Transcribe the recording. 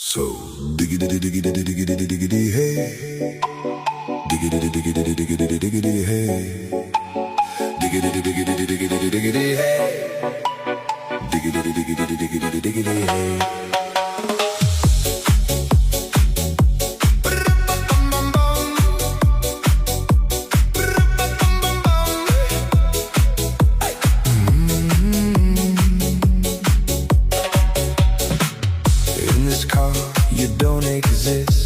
So diggity diggity diggity diggity hey, diggity diggity diggity diggity hey, diggity diggity diggity diggity hey, diggity diggity diggity diggity hey. In this car, you don't exist.